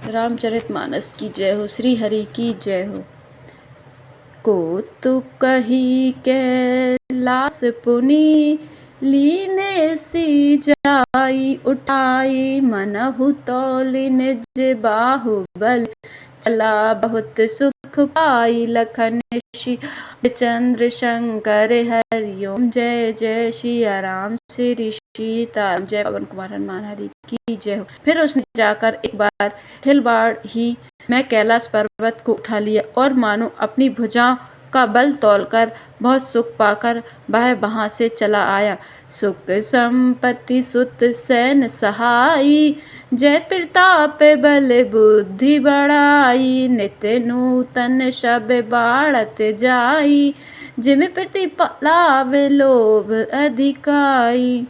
रामचरितमानस की जय हो, श्री हरि की जय हो। कौतुकहि कैलास पुनि लीने सी जाई, उठाई मनहु तौलि निज बाहुबल, चला बहुत सुख पाई। लखन चंद्र शंकर हरि ओम, जय जय सिया राम श्री सीताराम। जय पवन कुमार हनुमान हरि की जय हो। फिर उसने जाकर एक बार हिलबाड़ ही मैं कैलाश पर्वत को उठा लिया और मानो अपनी भुजाओं का बल तोलकर बहुत सुख पाकर वह वहां से चला आया। सुख संपत्ति सुत सैन सहाई, जय प्रताप बल बुद्धि बढ़ाई। नित्य नूतन शब बाढ़त जाई, जिम प्रति लावे लोभ अधिकाई।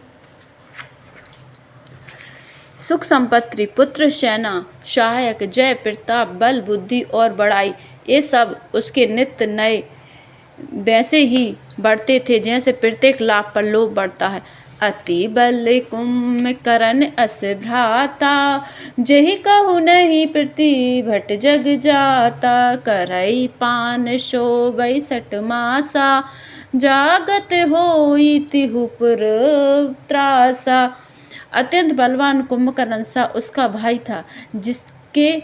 सुख संपत्ति, पुत्र, सेना, सहायक, जय, प्रताप, बल, बुद्धि और बड़ाई, ये सब उसके नित्य नए वैसे ही बढ़ते थे जैसे प्रत्येक लाभ पर लोभ बढ़ता है। अति बल कुंभकर्ण अस भ्राता, जहि कहु नहीं प्रतिभट जग जाता। करई पान शोभई 60 मासा, जागत होई तिहु पुर त्रासा। अत्यंत बलवान कुंभकर्ण सा उसका भाई था, जिसके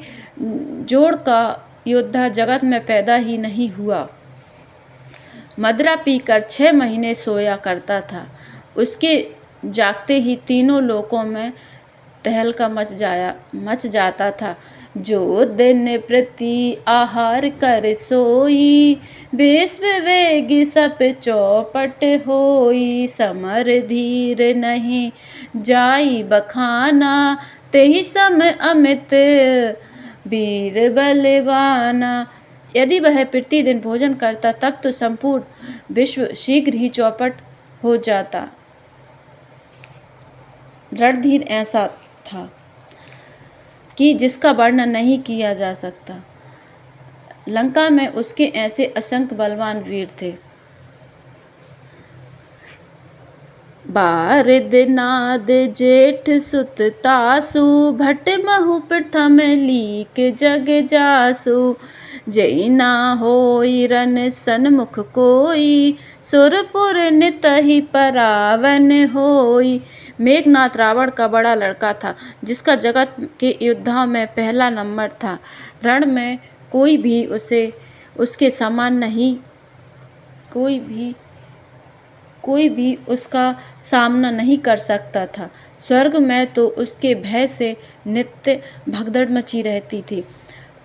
जोड़ का योद्धा जगत में पैदा ही नहीं हुआ। मदिरा पीकर 6 महीने सोया करता था। उसके जागते ही तीनों लोकों में तहलका मच जाता था। जो दिन प्रति आहार कर सोई, बेस विवेक सब चौपट होई। समर धीर नहीं जाई बखाना, तेहि सम अमित वीर बलवाना। यदि वह प्रतिदिन भोजन करता तब तो संपूर्ण विश्व शीघ्र ही चौपट हो जाता। रणधीर ऐसा था कि जिसका वर्णन नहीं किया जा सकता। लंका में उसके ऐसे असंख्य बलवान वीर थे। बारिद नाद जेठ सुत तासु, भट महु प्रथम लीक जग जासु। जय ना होई रन सन्मुख कोई, सुरपुर नितहि परावन होई। मेघनाथ रावण का बड़ा लड़का था, जिसका जगत के योद्धाओं में पहला नंबर था। रण में कोई भी उसके समान नहीं, कोई भी उसका सामना नहीं कर सकता था। स्वर्ग में तो उसके भय से नित्य भगदड़ मची रहती थी।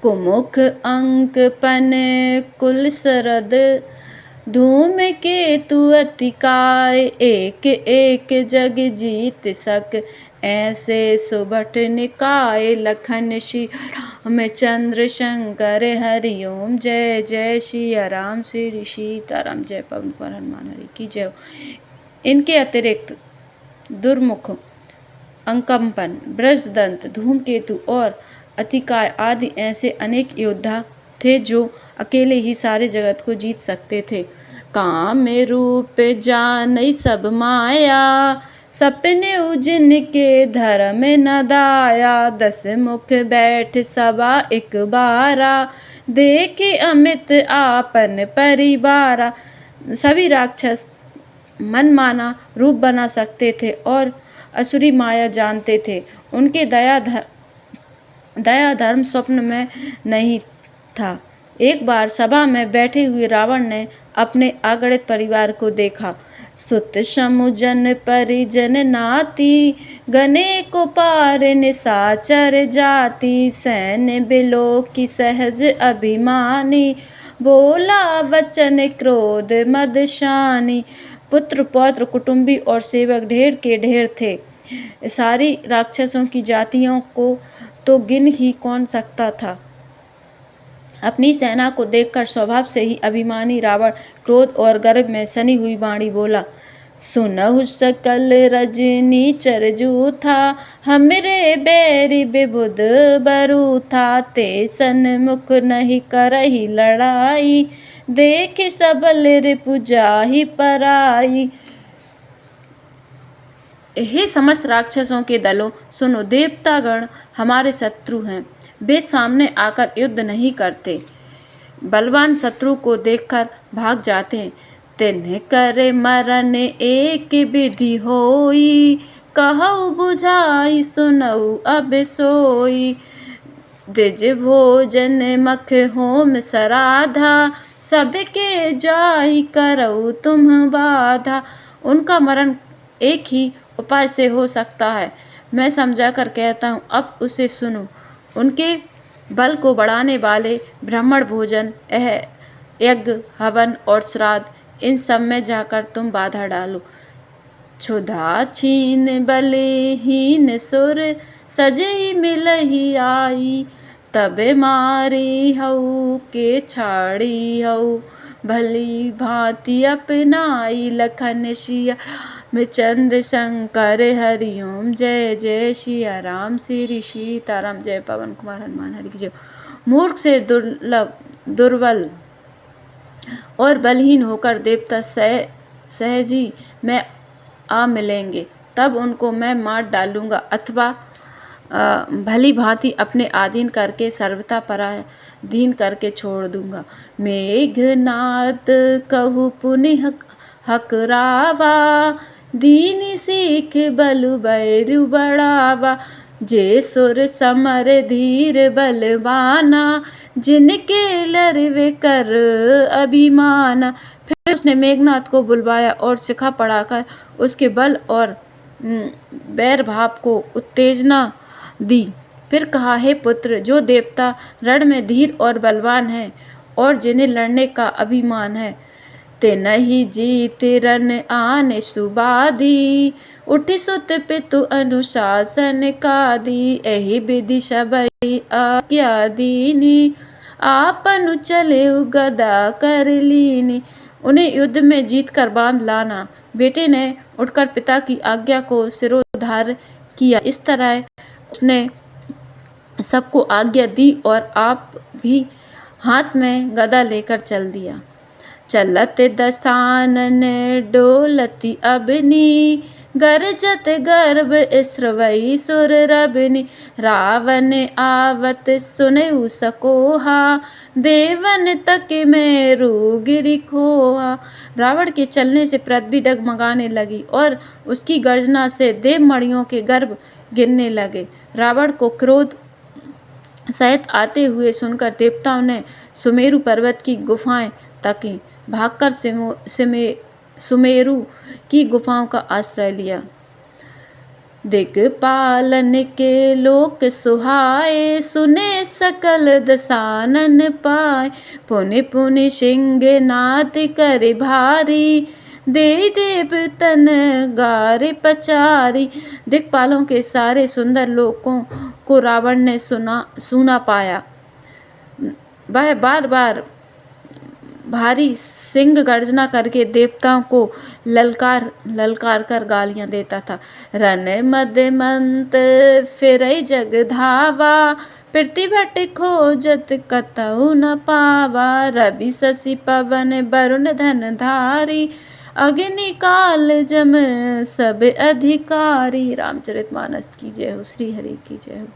कुमुख अंक पन कुल सरद, धूम केतु अति काय। एक एक जग जीत सक, ऐसे सुभट निकाय। लखन श्री चंद्र शंकर हरि ओम, जय जय सिया राम श्री सीताराम। जय पवन कुमार हनुमान हरि की जय। इनके अतिरिक्त दुर्मुख, अंकम्पन, ब्रजदंत, धूमकेतु और अतिकाय आदि ऐसे अनेक योद्धा थे जो अकेले ही सारे जगत को जीत सकते थे। काम रूप जानई सब माया, सपने उजन के धर्म न दाया। 10 मुख बैठ सभा एक बारा, देखे अमित आपन परिवारा। सभी राक्षस मनमाना रूप बना सकते थे और असुरी माया जानते थे। उनके दया धर्म स्वप्न में नहीं था। एक बार सभा में बैठे हुए रावण ने अपने अगणित परिवार को देखा। सुत समुजन परिजन नाती, गने को पार निशाचर जाति। सैन्य बिलो की सहज अभिमानी, बोला वचन क्रोध मदशानी। पुत्र पौत्र कुटुंबी और सेवक ढेर के ढेर थे। सारी राक्षसों की जातियों को तो गिन ही कौन सकता था। अपनी सेना को देखकर स्वभाव से ही अभिमानी रावण क्रोध और गर्व में सनी हुई वाणी बोला। सुनहु सकल रजनी चरजू था, हमरे बैरी विबुध बरू था। ते सन्मुख नहीं करही लड़ाई, देख सबल रिपु जाहि पराई। हे समस्त राक्षसों के दलों, सुनो, देवतागण हमारे शत्रु हैं। वे सामने आकर युद्ध नहीं करते, बलवान शत्रु को देखकर भाग जाते हैं। तिन्ह करे मरण एक विधि होई, कहु बुझाई सुनऊ अब सोई। द्विज भोजन मख होम सराधा, सबके जाई करऊ तुम बाधा। उनका मरण एक ही उपाय से हो सकता है, मैं समझा कर कहता हूँ, अब उसे सुनो। उनके बल को बढ़ाने वाले ब्राह्मण भोजन, यज्ञ, हवन और श्राद्ध, इन सब में जाकर तुम बाधा डालो। क्षुधा छीन बलहीन सुर, सजई मिलही आई। तबे मारी हऊ के छाड़ी हऊ, भली भांति अपनाई। लखन सिया रामचंद्र शंकर हरिओम, जय जय सिया राम श्री सीताराम। जय पवन कुमार हनुमान हरि की जय। मूर्ख से दुर्बल और बलहीन होकर देवता सहज ही मैं आ मिलेंगे, तब उनको मैं मार डालूंगा, अथवा भली भांति अपने आधीन करके सर्वथा पराधीन करके छोड़ दूंगा। मेघनाद कहु पुनि हकरावा, दीन सीख बलु बैरु बढ़ावा। जे सुर समर धीर बलवाना, जिनके लरवे कर अभिमाना। फिर उसने मेघनाथ को बुलवाया और शिखा पढ़ाकर उसके बल और बैर भाव को उत्तेजना दी। फिर कहा, हे पुत्र, जो देवता रण में धीर और बलवान है और जिन्हें लड़ने का अभिमान है, ते नहीं जीत रन आने सुबादी। उठी सुत पितु अनुशासन का दी, एहि विधि सबई आज्ञा दीनी। आपनु चले गदा कर लीनी। उन्हें युद्ध में जीत कर बांध लाना। बेटे ने उठकर पिता की आज्ञा को सिरोधार्य किया। इस तरह उसने सबको आज्ञा दी और आप भी हाथ में गदा लेकर चल दिया। चलत दसानन डोलती अबनी, गरजत गर्भ स्रवई सुर रबनी। रावण आवत सुनऊ सकोहा, देवन तक मेरु गिरि खोहा। रावण के चलने से पृथ्वी डगमगाने लगी और उसकी गर्जना से देवमणियों के गर्भ गिरने लगे। रावण को क्रोध सहित आते हुए सुनकर देवताओं ने सुमेरु पर्वत की गुफाएं तकी, भागकर सुमेरु की गुफाओं का आश्रय लिया। दिग्पालन के लोक सुहाए, सुने सकल दसानन पाए। पुनि पुनि सिंह नाद कर भारी, दे देव तन गारे पचारी। दिक्पालों के सारे सुंदर लोकों को रावण ने सुना पाया। वह बार बार भारी सिंह गर्जना करके देवताओं को ललकार कर गालियां देता था। रन मद मंत फिरई जग धावा, प्रतिभट खोजत कतहु न पावा। रवि शशि पवन वरुण धन धारी, अग्नि काल जम सब अधिकारी। रामचरितमानस की जय हो। श्री हरि की जय हो।